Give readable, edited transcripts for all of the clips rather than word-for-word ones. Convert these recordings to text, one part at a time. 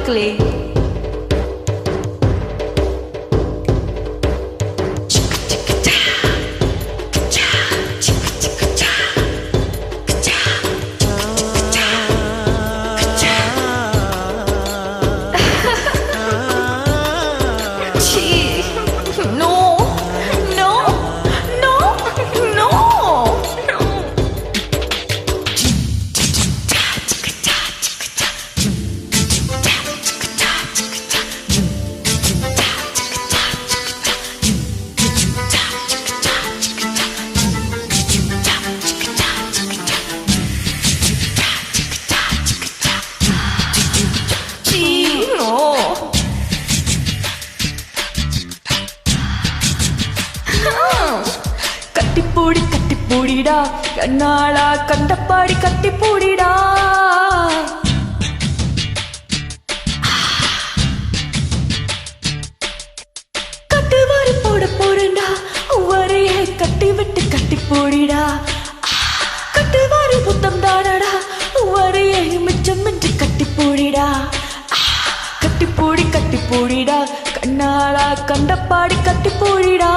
மக்களே. கட்டிப்பூடி கட்டிப்பூடிடா கண்ணாளா கண்டப்பாடி கட்டிப்பூடிடா. கட்டுவாரி போட போறேன்டா வரையை கட்டி விட்டு கட்டிப்பூடிடா. கட்டுவாரி புத்தம் தானடா வரையை மிச்சம் மின்றி கட்டிப்பூடிடா. கட்டிப்பூடி கட்டிப்பூடிடா கண்ணாளா கண்டப்பாடி கட்டிப்பூடிடா.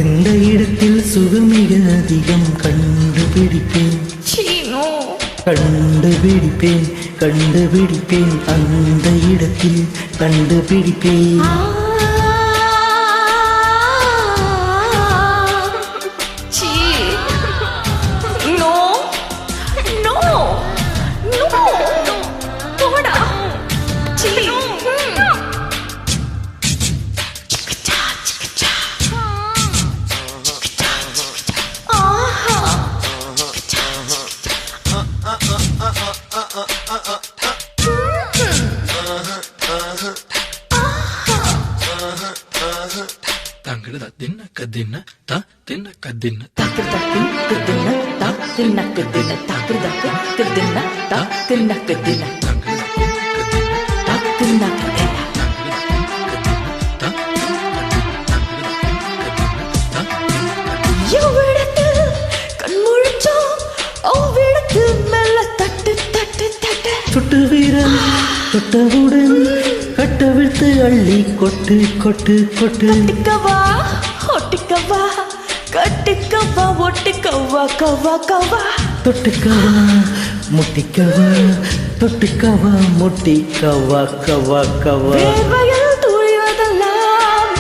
எந்த இடத்தில் சுகமிக அதிகம் கண்டுபிடிப்பேன் கண்டுபிடிப்பேன் கண்டுபிடிப்பேன் அந்த இடத்தில் கண்டுபிடிப்பேன். தங்கட தின்ன கதின்ன தா தின்ன கதின்ன தக்கட தின்ன தா தின்ன கதின்ன தக்கட தின்ன தா தின்ன கதின்ன தங்கட தா தின்ன கதின்ன எவ்விடத்தில் கண்முழிச்சோ அவ்விடத்தில் மெல்ல தட்டு தட்டு தட்டு. சுட்டு வீரன் தொட்டவுடன் கட்டவிழ்த்து அள்ளி கொட்டு கொட்டு கொட்டு. கட்டிக்கவா ஒட்டிக்கவா கட்டிக்கவா ஒட்டிக்கவா கவா கவா. தொட்டுக்கவா முட்டிக்கவா தொட்டுக்கவா முட்டிக்கவா கவா கவா. வேர்வையில் துளிவதெல்லாம்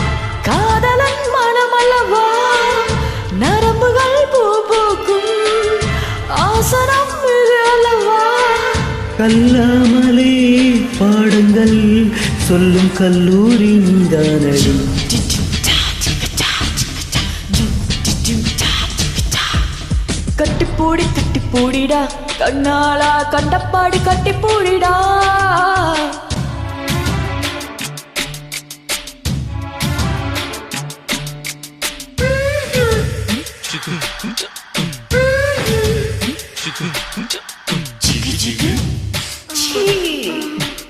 காதலன் மனமல்லவா. நரம்புகள் பூ பூக்கும் ஆசனம் இது அல்லவா. கல்லாமலே பாடங்கள் சொல்லும் கல்லூரி நீதானடி. கட்டிப்பூடி கட்டிப்பூடிடா கண்ணாளா கண்டப்பாடி கட்டிப்பூடிடா.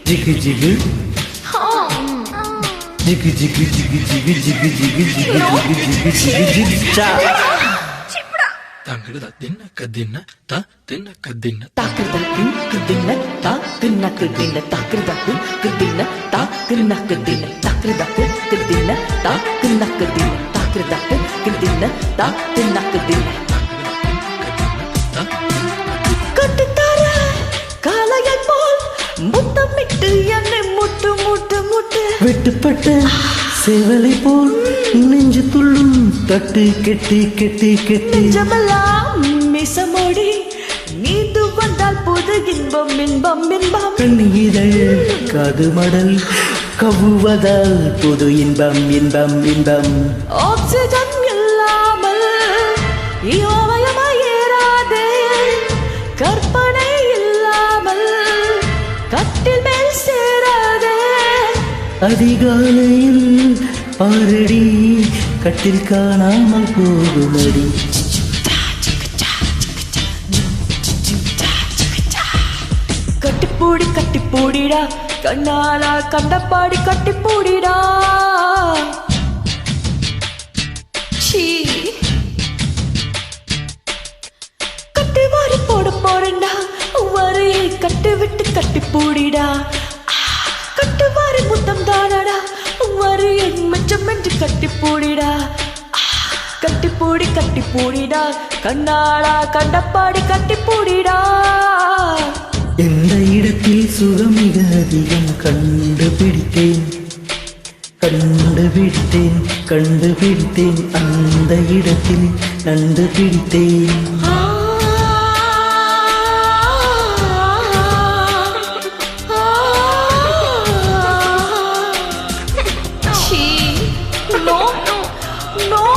ஜிகு ஜிகு ஜிகு ஜிகு ஜிகு ஜிகு ஜிகு ஜிகு ஜிகு ஜிகு ஜிகு ஜிகு. தங்கட தின்ன கதின்ன தா தின்ன கதின்ன தாக்குதல் கதின்ன தா தின்ன கதின்ன தாக்குதல் கதின்ன தா தின்ன கதின்ன தாக்குதல் கதின்ன தா தின்ன கதின்ன தாக்குதல் கதின்ன தா தின்ன கதின்ன. கட்டுத்தார காளையை போல் முத்தமிட்டு என்னை முட்டு முட்டு முட்டு. வெட்டுப்பட்ட சேவலை போல் நெஞ்சு துள்ளும் தட்டு கெட்டி கெட்டி கெட்டி. ஜமலாம் மிசமோடி நீந்து வந்தால் புது இன்பம் இன்பம் இன்பம். கண்ணீரல் காது மடல் கவுவதால் புது இன்பம் இன்பம் இன்பம். ஆக்சிஜன் இல்லாமல் ஏறாதே கற்பனை இல்லாமல் கட்டில் மேல் சேராதே. அதிகாலையில் பாரடி கட்டில் காணாமல் போகுமடி. கட்டிப்பூடி கட்டிப்பூடிடா கண்ணாலா கண்டப்பாடி கட்டிப்பூடிடா. கட்டி வாரி போட போறேன்டா வரையை கட்டி விட்டு கட்டிப்பூடிடா. கட்டிப்பூடிடா கட்டிப்பூடிடா கண்ணாளா கண்டப்பாடி கட்டிப்பூடிடா எந்த இடத்தில் சுகம் மிக அதிகம் கண்டுபிடித்தேன் அந்த இடத்தில் நண்டு பிடித்தேன் No, no, no.